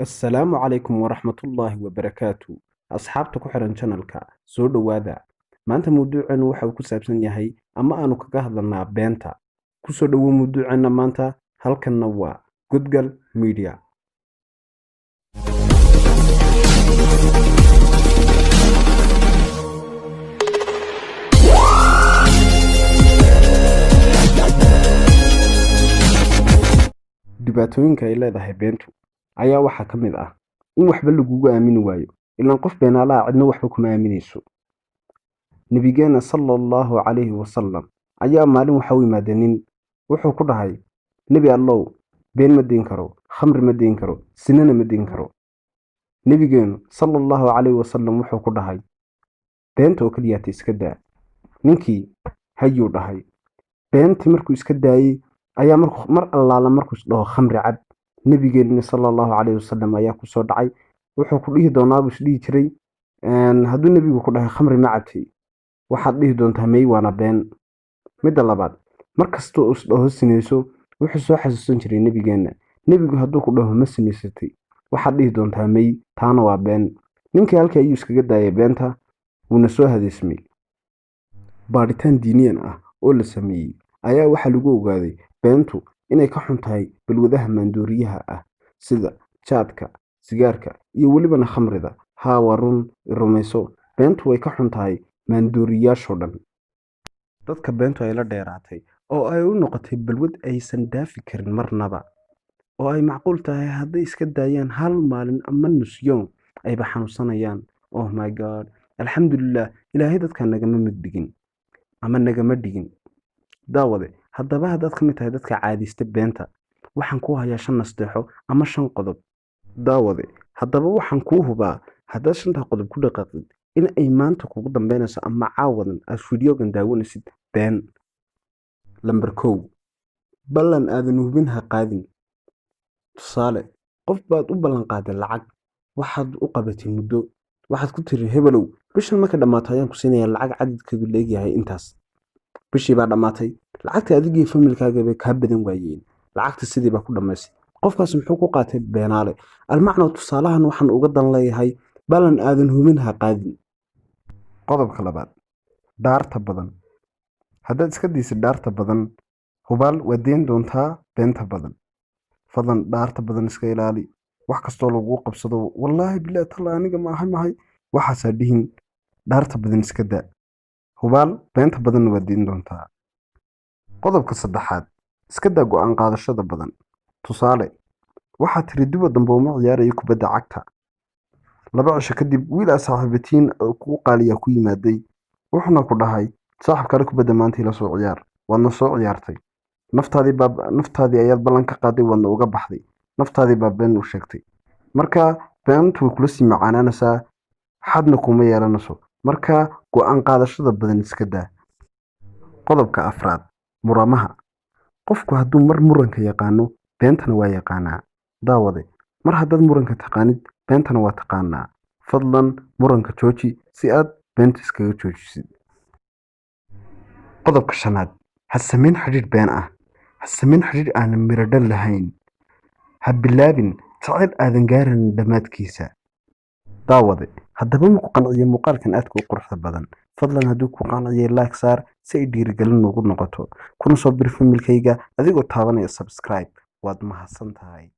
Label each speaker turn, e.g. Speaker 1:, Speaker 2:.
Speaker 1: Assalaamu calaykum waraxmatullaahi wabarakaatu. Asxaabta ku xiran channelka soo dhowaada. Maanta mawduuceenu waxa uu ku saabsan yahay ama aanu kaga hadlanaa beenta. Ku soo dhowow mawduuceena maanta, halkanna waa Gudgal Media. Dhibaatooyinka ay leedahay beentu ayaa waxaa ka mid ah in waxba lagugu aamini waayo, ilaan qof beenaala ah cidna waxba kuma aaminayso. Nabigeena sallallahu calayhi wasallam ayaa maalin waxa u yimaada nin wuxuu ku dhahay, nebi allow, been ma deyn karo, khamri ma deyn karo, sinana ma deyn karo. Nabigeenu sallallahu calayhi wasallam wuxuu ku dhahay, beenta oo keliyaata iska daa. Ninkii hayuu dhahay, beentii markuu iska daayey ayaa mar allaala markuu dhaho khamri cab, nabigeena sallallahu calayhi wasallam ayaa ku soo dhacay. Wuxuu ku dhihi doonaa buu isdhihi jiray, hadduu nebigu ku dhahay khamri ma cabtay, waxaad dhihi doontaa may waana been. Midda labaad, markastoo uu isdhaho sinayso, wuxuu soo xasuusan jiray nabigeena. Nebigu hadduu ku dhaho ma sinaysatay, waxaad dhihi doontaa may, taana waa been. Ninkii halkii ayuu iskaga daayay beenta, wuuna soo hadaysmay. Baadhitaan diiniyan ah oo la sameeyey ayaa waxaa lagu ogaaday beentu inay ka xun tahay balwadaha maandooriyaha ah sida jaadka, sigaarka iyo welibana khamrida. Haa, waa run, rumayso, beentu way ka xun tahay maandooriyaashoo dhan. Dadka beentu ay la dheeraatay oo ay u noqotay balwad aysan dhaafi karin marnaba, oo ay macquul tahay hadday iska daayaan hal maalin ama nus yoom ayba xanuunsanayaan. Oh my god, alxamdulilah, ilaahay dadka nagama mid ama nagama dhigin. Daawade, haddaba haddaad ka mid tahay dadka caadaysta beenta, waxaan kuu hayaa 5 nasteexo ama 5 qodob. Daawade, haddaba waxaan kuu hubaa haddaad 5 qodob ku dhaqaaqid in ay maanta kugu dambeynayso ama caawadan aad fiidiyogan daawanaysid been. Lambar 1, ballan aadan hubin ha qaadin. Tusaale, qof baad u ballan qaaday lacag, waxaad u qabatay muddo, waxaad ku tiri hebelow, bishan marka dhammaato ayaan ku siinayaa lacag cadadkeedu leegyahay intaas. Bishii baa dhammaatay, lacagta adigii familkaaga bay kaa badan waayeen, lacagta sidii baa ku dhammaysay. Qofkaas muxuu ku qaatay beenaale? Almacno, tusaalahan waxaan uga dan leeyahay ballan aadan hubin ha qaadin. Qodobka labaad, dhaarta badan. Haddaad iska daysid dhaarta badan, hubaal waad deyn doontaa beenta badan. Fadlan dhaarta badan iska ilaali. Wax kastoo lagu qabsado, wallaahi bilaahi tallaahi aniga maahay, waxaasaa dhihin. Dhaarta badan iska daa, hubaal beenta badanna waad deyn doontaa. Qodobka saddexaad, iska daa go'aan qaadashada badan. Tusaale, waxaad tiri duba dambe uma ciyaarayo kubadda cagta. 2 cisho kadib, wiil aad saaxiibatiin oo kugu qaaliya ku yimaaday, wuxuuna ku dhahay, saaxiibkale kubadda maanta ila soo ciyaar. Waadna soo ciyaartay. Naftaadii ayaad ballan ka qaaday, waadna uga baxday. Naftaadii baa been u sheegtay. Marka beentu way kula sii macaanaanaysaa, xadna kuma yeelanayso. Marka go'aan qaadashada badan iska daa. Qodobka afraad, muramaha. Qofku hadduu mar muranka yaqaano, beentana waa yaqaanaa. Daawade, mar haddaad muranka taqaanid, beentana waa taqaanaa. Fadlan muranka jooji si aad beenta iskaga joojisid. Qodobka 5aad, ha samayn xidhiidh been ah. Ha samayn xidhiidh aan miro dhal lahayn. Ha bilaabin jacayl aadan gaarin dhammaadkiisa. Daawade, haddaba ma ku qanciyo muuqaalkan aadka u quruxda badan? Fadlan hadduu ku qanciyo like saar si ay dhiirigelin ugu noqoto. Kuna soo bir familkayga adigoo taabanaya subscribe. Waad mahadsan tahay.